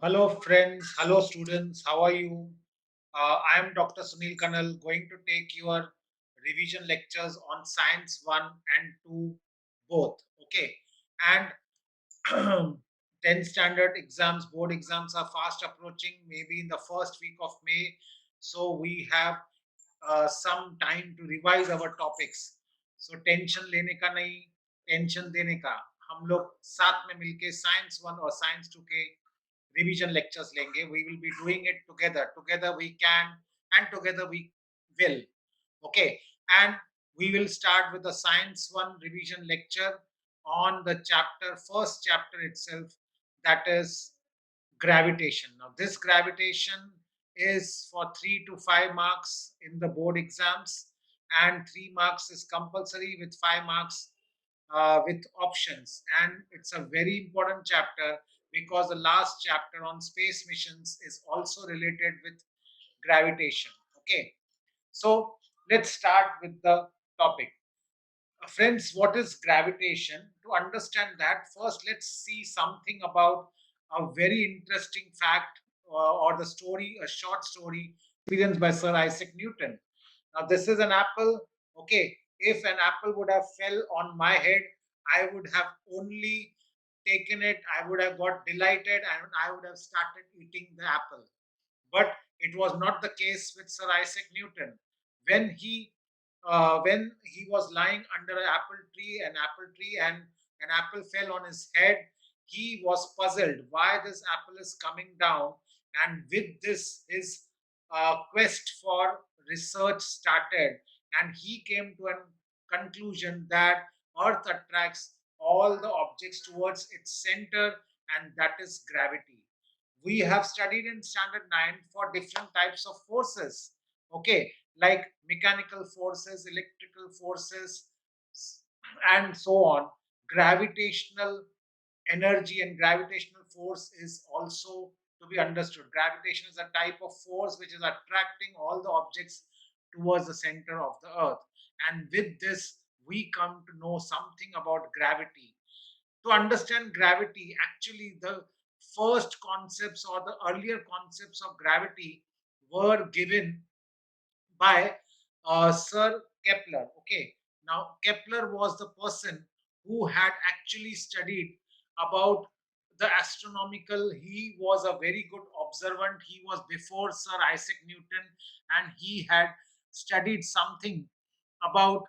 Hello, friends. Hello, students. How are you? I am Dr. Sunil Kanal, going to take your revision lectures on Science 1 and 2 both. Okay. And 10th standard exams, board exams are fast approaching, maybe in the first week of May. So we have some time to revise our topics. So tension लेने का नहीं, tension देने का. हम लोग साथ में मिलके साइंस 1 और साइंस 2 के रिवीजन लेक्चर्स लेंगे. We will be doing it together. Together we can and together we will. Okay. And we will start with the science 1 revision lecture on the first chapter itself, that is gravitation. Now, this gravitation is for 3 to 5 marks in the board exams, and 3 marks is compulsory with 5 marks with options. And it's a very important chapter because the last chapter on space missions is also related with gravitation. Okay, so let's start with the topic. Friends, what is gravitation? To understand that, first let's see something about a very interesting fact or the story, a short story experienced by Sir Isaac Newton. Now, this is an apple. Okay, if an apple would have fell on my head, I would have only taken it. I would have got delighted and I would have started eating the apple. But it was not the case with Sir Isaac Newton. When he was lying under an apple tree, and an apple fell on his head, he was puzzled why this apple is coming down. And with this, his quest for research started, and he came to a conclusion that Earth attracts all the objects towards its center, and that is gravity. We have studied in standard 9 for different types of forces, okay, like mechanical forces, electrical forces, and so on. Gravitational energy and gravitational force is also to be understood. Gravitation is a type of force which is attracting all the objects towards the center of the earth. And with this, we come to know something about gravity. To understand gravity, actually, the first concepts or the earlier concepts of gravity were given by Sir Kepler. Okay, now Kepler was the person who had actually studied about the astronomical. He was a very good observant. He was before Sir Isaac Newton, and he had studied something about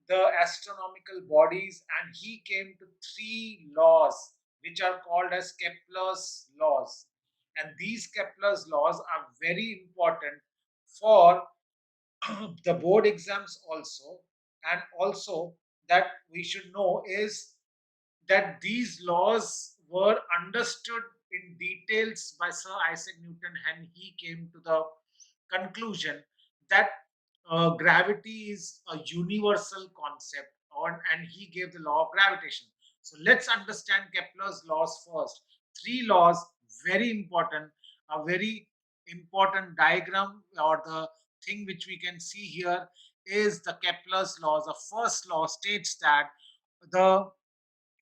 the astronomical bodies, and he came to three laws which are called as Kepler's laws. And these Kepler's laws are very important for the board exams also. And also, that we should know is that these laws were understood in details by Sir Isaac Newton, and he came to the conclusion that gravity is a universal concept, and he gave the law of gravitation. So let's understand Kepler's laws first. Three laws, very important, a very important diagram, or the thing which we can see here is the Kepler's laws. The first law states that the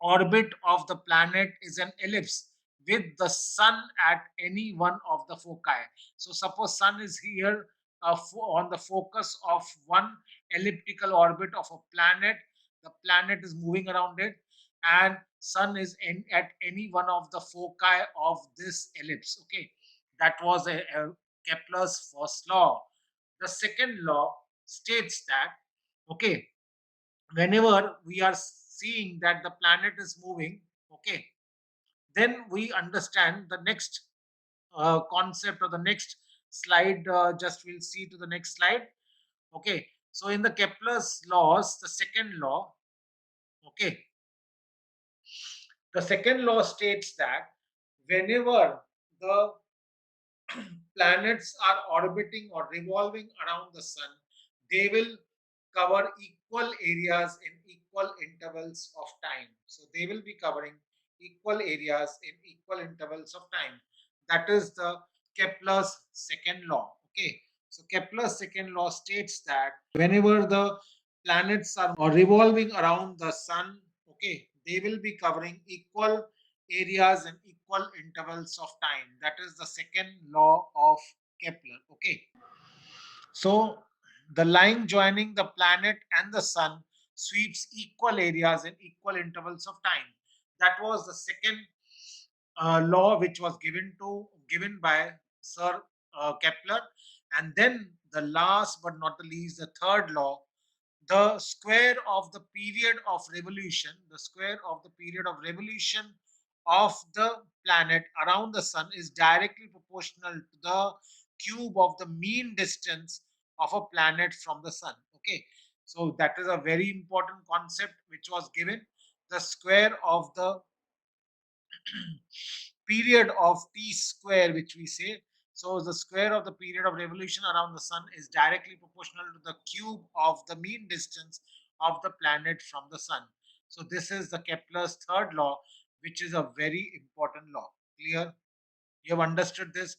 orbit of the planet is an ellipse with the sun at any one of the foci. So suppose sun is here on the focus of one elliptical orbit of a planet. The planet is moving around it, and sun is at any one of the foci of this ellipse. Okay, that was a Kepler's first law. The second law states that, okay, whenever we are seeing that the planet is moving, okay, then we understand the next concept, or the next slide. Just we'll see to the next slide. Okay, so in the Kepler's laws, the second law, okay, the second law states that whenever the planets are orbiting or revolving around the sun, they will cover equal areas in equal intervals of time. So they will be covering equal areas in equal intervals of time. That is the Kepler's second law. Okay. So Kepler's second law states that whenever the planets are revolving around the sun, okay, they will be covering equal areas in equal intervals of time. That is the second law of Kepler. Okay. So the line joining the planet and the sun sweeps equal areas in equal intervals of time. That was the second law which was given by Sir Kepler. And then the last but not the least, the third law, the square of the period of revolution, the square of the period of revolution of the planet around the sun is directly proportional to the cube of the mean distance of a planet from the sun. Okay, so that is a very important concept which was given. The square of the period of t square, which we say. So the square of the period of revolution around the sun is directly proportional to the cube of the mean distance of the planet from the sun. So this is the Kepler's third law, which is a very important law. Clear? You have understood this.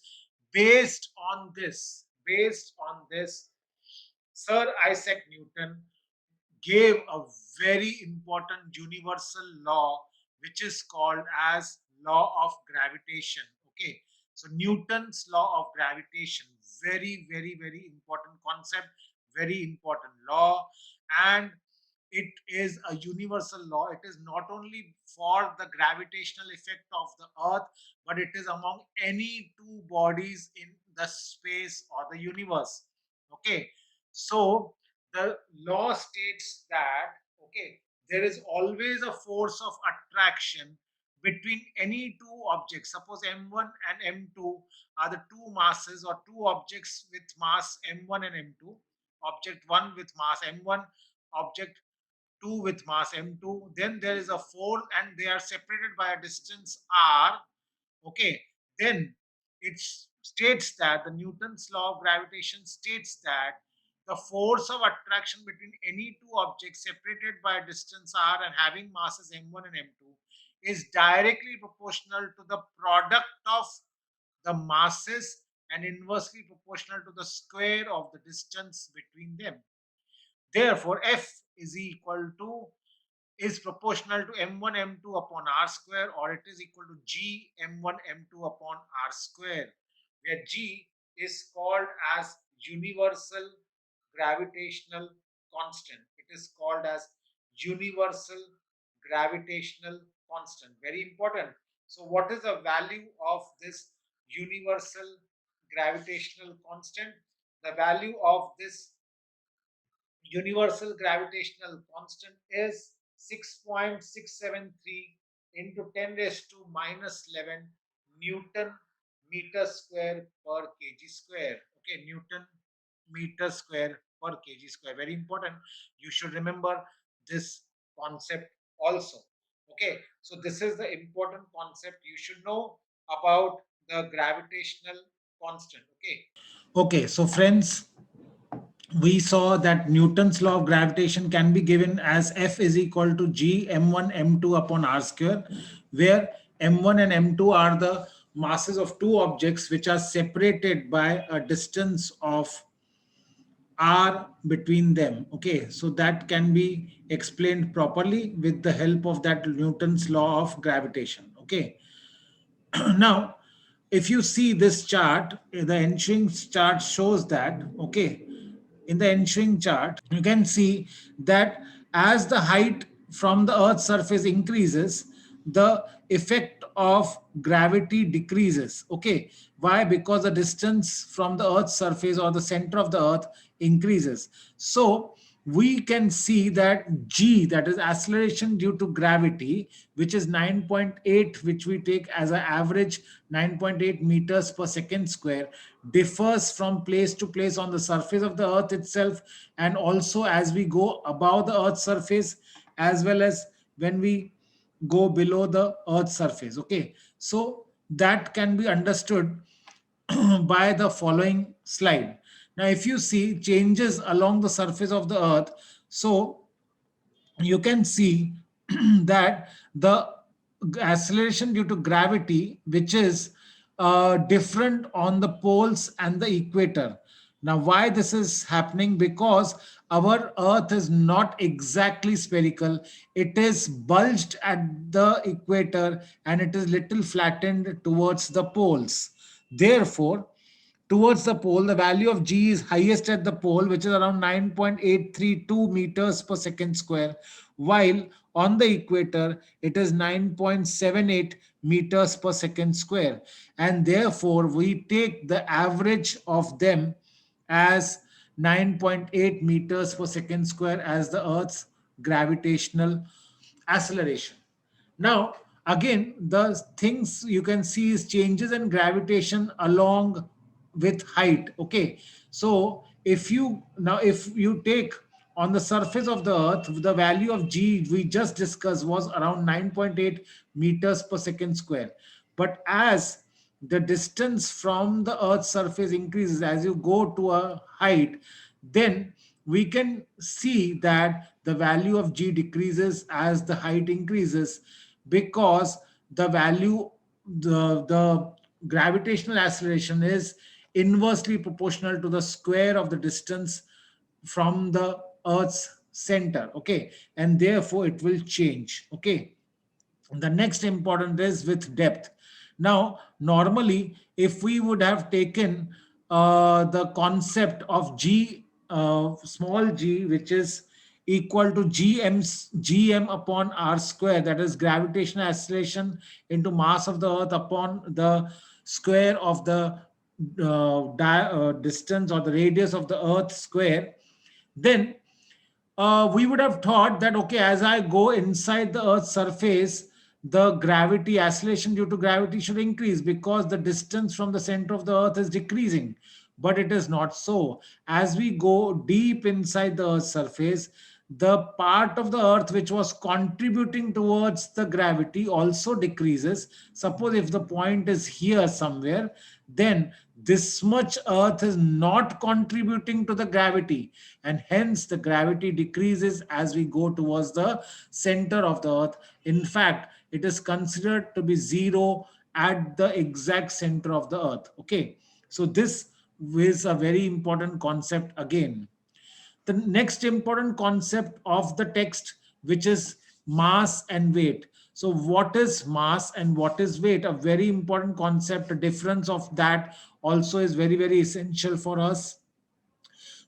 Based on this, Sir Isaac Newton gave a very important universal law which is called as law of gravitation. Okay, so Newton's law of gravitation, very important concept, very important law. And it is a universal law. It is not only for the gravitational effect of the earth, but it is among any two bodies in the space or the universe. Okay, so the law states that, okay, there is always a force of attraction between any two objects. Suppose m1 and m2 are the two masses or two objects with mass m1 and m2. Object 1 with mass m1, object 2 with mass m2. Then there is a 4 and they are separated by a distance r. Okay, then it states that the Newton's law of gravitation states that the force of attraction between any two objects separated by a distance r and having masses m1 and m2 is directly proportional to the product of the masses and inversely proportional to the square of the distance between them. Therefore, F is equal to is proportional to m1 m2 upon r square, or it is equal to g m1 m2 upon r square, where g is called as universal gravitational constant. It is called as universal gravitational constant. Very important. So what is the value of this universal gravitational constant? The value of this universal gravitational constant is 6.673 into 10 raised to minus 11 Newton meter square per kg square. Okay, Newton meter square per kg square. Very important. You should remember this concept also. Okay, so this is the important concept you should know about the gravitational constant. Okay. Okay, so friends, we saw that Newton's law of gravitation can be given as F is equal to G m1 m2 upon r square, where m1 and m2 are the masses of two objects which are separated by a distance of r between them. Okay, so that can be explained properly with the help of that Newton's law of gravitation. Okay, now if you see this chart, the ensuing chart shows that, okay, in the ensuing chart you can see that as the height from the earth's surface increases, the effect of gravity decreases. Okay, why? Because the distance from the earth's surface or the center of the earth increases. So we can see that g, that is acceleration due to gravity, which is 9.8, which we take as an average 9.8 meters per second square, differs from place to place on the surface of the earth itself, and also as we go above the earth's surface, as well as when we go below the earth's surface. Okay, so that can be understood by the following slide. Now, if you see changes along the surface of the earth, so you can see that the acceleration due to gravity, which is different on the poles and the equator. Now, why this is happening? Because our Earth is not exactly spherical. It is bulged at the equator and it is little flattened towards the poles. Therefore, towards the pole, the value of G is highest at the pole, which is around 9.832 meters per second square, while on the equator, it is 9.78 meters per second square. And therefore, we take the average of them as 9.8 meters per second square as the Earth's gravitational acceleration. Now, again, the things you can see is changes in gravitation along with height. Okay, so if you take on the surface of the Earth, the value of G we just discussed was around 9.8 meters per second square. But as the distance from the Earth's surface increases as you go to a height, then we can see that the value of G decreases as the height increases, because the value the gravitational acceleration is inversely proportional to the square of the distance from the Earth's center. Okay, and therefore it will change. Okay, the next important is with depth. Now, normally, if we would have taken the concept of G, small g, which is equal to gm upon r square, that is gravitational acceleration into mass of the Earth upon the square of the distance or the radius of the Earth square, then we would have thought that okay, as I go inside the Earth's surface, the gravity acceleration due to gravity should increase because the distance from the center of the Earth is decreasing. But it is not so. As we go deep inside the Earth's surface, the part of the Earth which was contributing towards the gravity also decreases. Suppose if the point is here somewhere, then this much Earth is not contributing to the gravity, and hence the gravity decreases as we go towards the center of the Earth. In fact, it is considered to be zero at the exact center of the Earth. Okay, so this is a very important concept again. The next important concept of the text, which is mass and weight. So what is mass and what is weight? A very important concept. A difference of that also is very, very essential for us.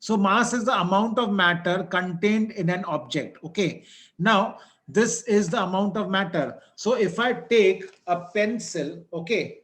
So mass is the amount of matter contained in an object. Okay, now this is the amount of matter. So if I take a pencil, okay,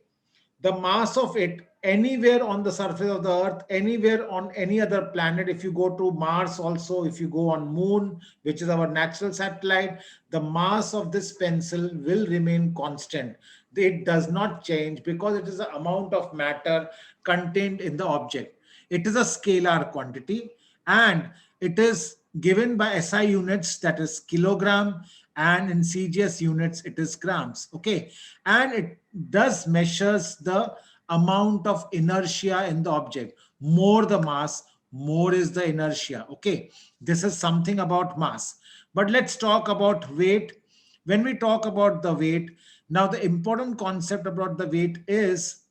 the mass of it anywhere on the surface of the Earth, anywhere on any other planet, if you go to Mars also, if you go on Moon, which is our natural satellite, the mass of this pencil will remain constant. It does not change because it is the amount of matter contained in the object. It is a scalar quantity and it is given by SI units, that is kilogram, and in CGS units it is grams. Okay, and it does measures the amount of inertia in the object. More the mass, more is the inertia. Okay, this is something about mass. But let's talk about weight. When we talk about the weight, now the important concept about the weight is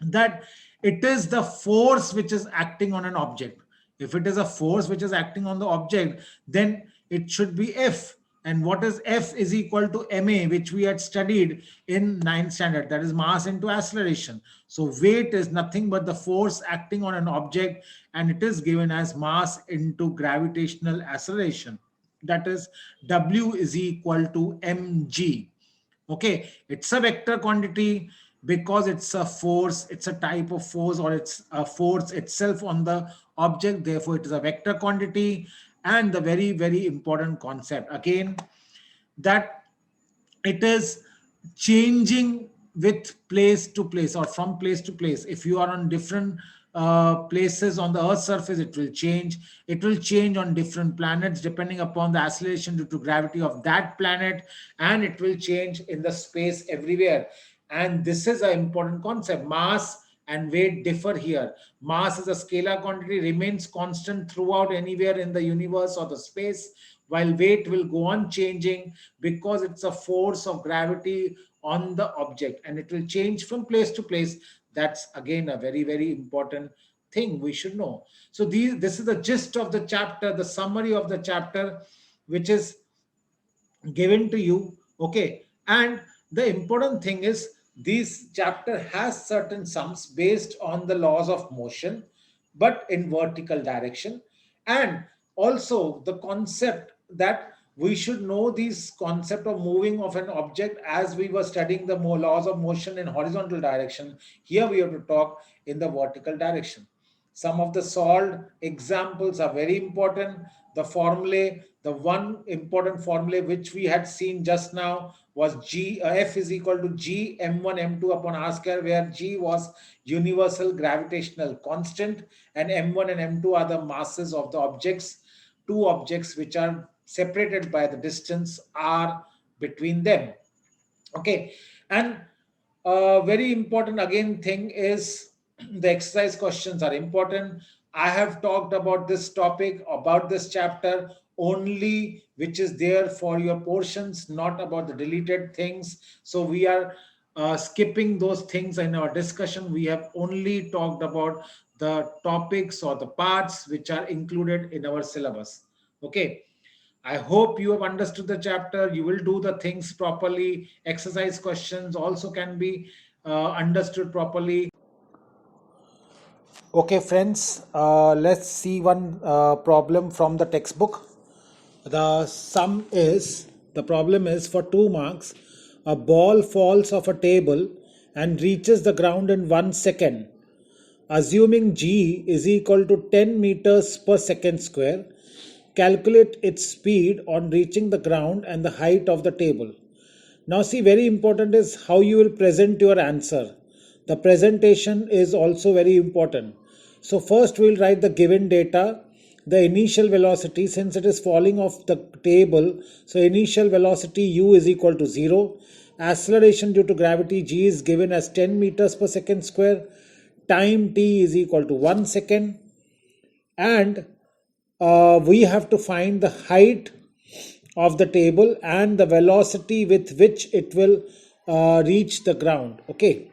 that it is the force which is acting on an object. If it is a force which is acting on the object, then it should be F. And what is F is equal to ma, which we had studied in ninth standard, that is mass into acceleration. So weight is nothing but the force acting on an object, and it is given as mass into gravitational acceleration. That is W is equal to mg. Okay, it's a vector quantity because it's a force, it's a type of force, or it's a force itself on the object. Therefore, it is a vector quantity. And the very, very important concept again, that it is changing with place to place or from place to place. If you are on different places on the Earth's surface, it will change. It will change on different planets depending upon the acceleration due to gravity of that planet, and it will change in the space everywhere. And this is an important concept. Mass and weight differ here. Mass is a scalar quantity, remains constant throughout anywhere in the universe or the space, while weight will go on changing because it's a force of gravity on the object and it will change from place to place. That's again a very, very important thing we should know. So this is the gist of the chapter, the summary of the chapter, which is given to you. Okay, and the important thing is this chapter has certain sums based on the laws of motion, but in vertical direction, and also the concept that we should know this concept of moving of an object as we were studying the more laws of motion in horizontal direction. Here we have to talk in the vertical direction. Some of the solved examples are very important. The formulae, the one important formula which we had seen just now was F is equal to G m1 m2 upon r square, where G was universal gravitational constant and m1 and m2 are the masses of the objects, two objects which are separated by the distance r between them. Okay, and very important again thing is the exercise questions are important. I have talked about this topic, about this chapter only, which is there for your portions, not about the deleted things. So we are skipping those things in our discussion. We have only talked about the topics or the parts which are included in our syllabus. Okay, I hope you have understood the chapter. You will do the things properly. Exercise questions also can be understood properly. Okay, friends, let's see one problem from the textbook. The problem is for 2 marks, a ball falls off a table and reaches the ground in 1 second. Assuming g is equal to 10 meters per second square, calculate its speed on reaching the ground and the height of the table. Now, see, very important is how you will present your answer. The presentation is also very important. So, first we'll write the given data, the initial velocity, since it is falling off the table. So, initial velocity u is equal to 0. Acceleration due to gravity g is given as 10 meters per second square. Time t is equal to 1 second. And we have to find the height of the table and the velocity with which it will reach the ground. Okay,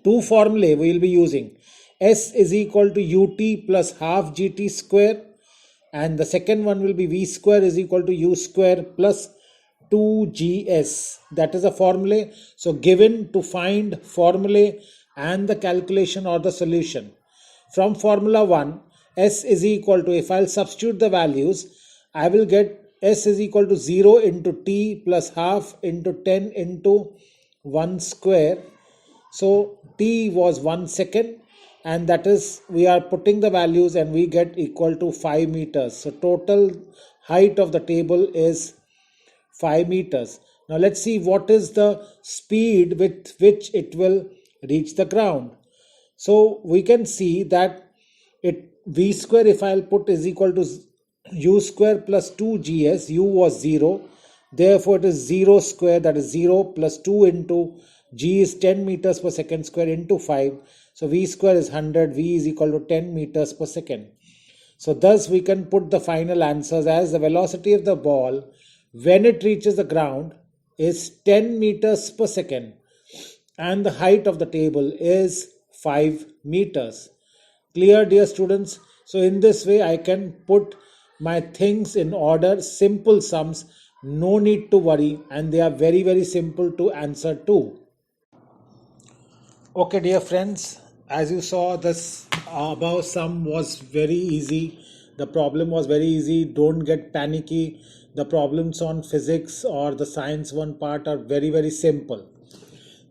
two formulae we will be using. S is equal to ut plus half gt square, and the second one will be v square is equal to u square plus 2gs. That is a formulae. So given to find formulae and the calculation or the solution. From formula 1, S is equal to, if I'll substitute the values, I will get S is equal to 0 into t plus half into 10 into 1 square. So t was 1 second, and that is, we are putting the values and we get equal to 5 meters. So total height of the table is 5 meters. Now let's see what is the speed with which it will reach the ground. So we can see that it v square, if I'll put, is equal to u square plus 2gs. U was 0, therefore it is 0 square, that is 0 plus 2 into g is 10 meters per second square into 5. So v square is 100, v is equal to 10 meters per second. So thus we can put the final answers as the velocity of the ball when it reaches the ground is 10 meters per second and the height of the table is 5 meters. Clear, dear students? So in this way I can put my things in order, simple sums, no need to worry, and they are very, very simple to answer too. Okay, dear friends, as you saw, this above sum was very easy. The problem was very easy. Don't get panicky. The problems on physics or the science one part are very, very simple.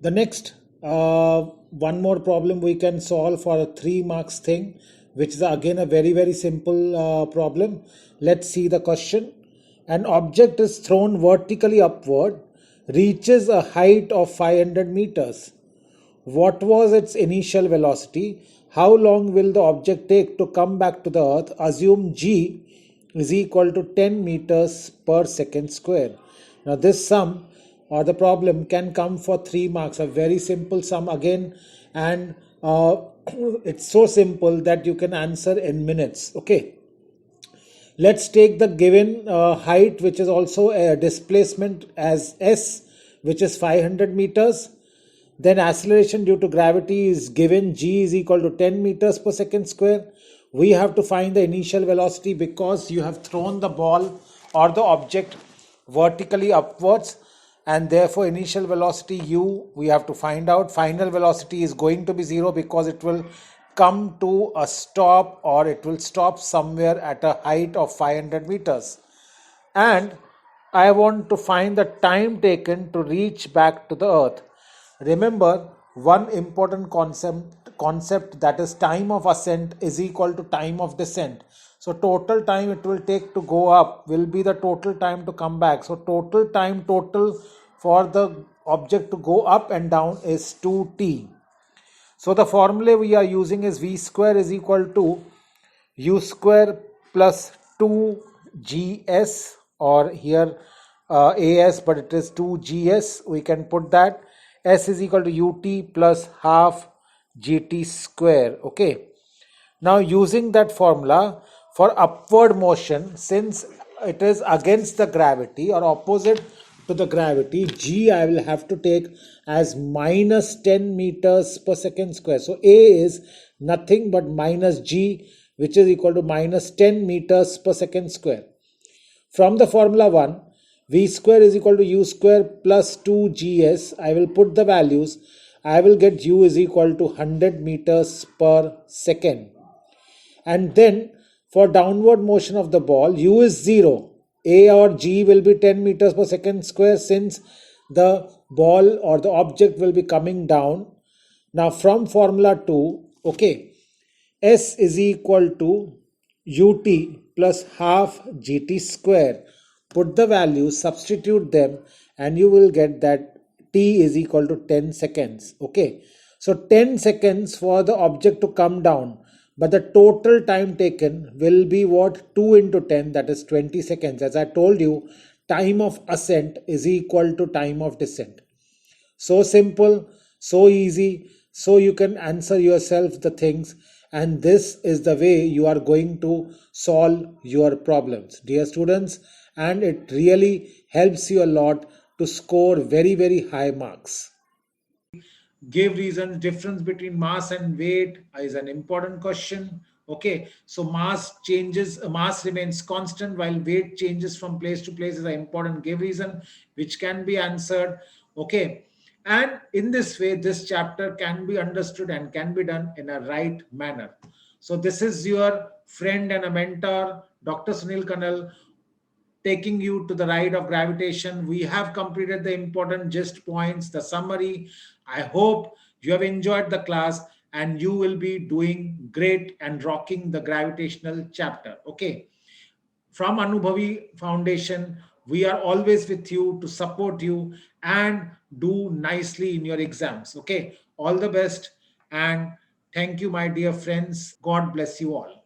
The next one more problem we can solve for a 3 marks thing, which is again a very, very simple problem. Let's see the question. An object is thrown vertically upward, reaches a height of 500 meters. What was its initial velocity? How long will the object take to come back to the earth? Assume g is equal to 10 meters per second square. Now this sum or the problem can come for 3 marks, a very simple sum again, and it's so simple that you can answer in minutes. Okay, let's take the given height, which is also a displacement, as s, which is 500 meters. Then acceleration due to gravity is given, g is equal to 10 meters per second square. We have to find the initial velocity because you have thrown the ball or the object vertically upwards, and therefore initial velocity u we have to find out. Final velocity is going to be 0 because it will come to a stop, or it will stop somewhere at a height of 500 meters. And I want to find the time taken to reach back to the earth. Remember one important concept, that is time of ascent is equal to time of descent. So total time it will take to go up will be the total time to come back. So total time total for the object to go up and down is 2t. So the formula we are using is v square is equal to u square plus 2gs, or here as, but it is 2gs. We can put that s is equal to ut plus half gt square. Okay. Now using that formula for upward motion, since it is against the gravity or opposite to the gravity, g I will have to take as minus 10 meters per second square. So a is nothing but minus g, which is equal to minus 10 meters per second square. From the formula 1, v square is equal to u square plus 2gs. I will put the values. I will get u is equal to 100 meters per second. And then for downward motion of the ball, u is 0. A or g will be 10 meters per second square, since the ball or the object will be coming down. Now from formula 2, okay, s is equal to ut plus half gt square. Put the values, substitute them, and you will get that t is equal to 10 seconds. Okay, so 10 seconds for the object to come down, but the total time taken will be what? 2 into 10, that is 20 seconds. As I told you, time of ascent is equal to time of descent. So simple, so easy, so you can answer yourself the things, and this is the way you are going to solve your problems, dear students, and it really helps you a lot to score very, very high marks. Give reasons. Difference between mass and weight is an important question. Okay, so mass changes, mass remains constant while weight changes from place to place is an important give reason which can be answered. Okay, and in this way this chapter can be understood and can be done in a right manner. So this is your friend and a mentor, Dr. Sunil Kanal, taking you to the ride of gravitation. We have completed the important gist points, the summary. I hope you have enjoyed the class and you will be doing great and rocking the gravitational chapter. Okay. From Anubhavi Foundation, we are always with you to support you and do nicely in your exams. Okay. All the best and thank you, my dear friends. God bless you all.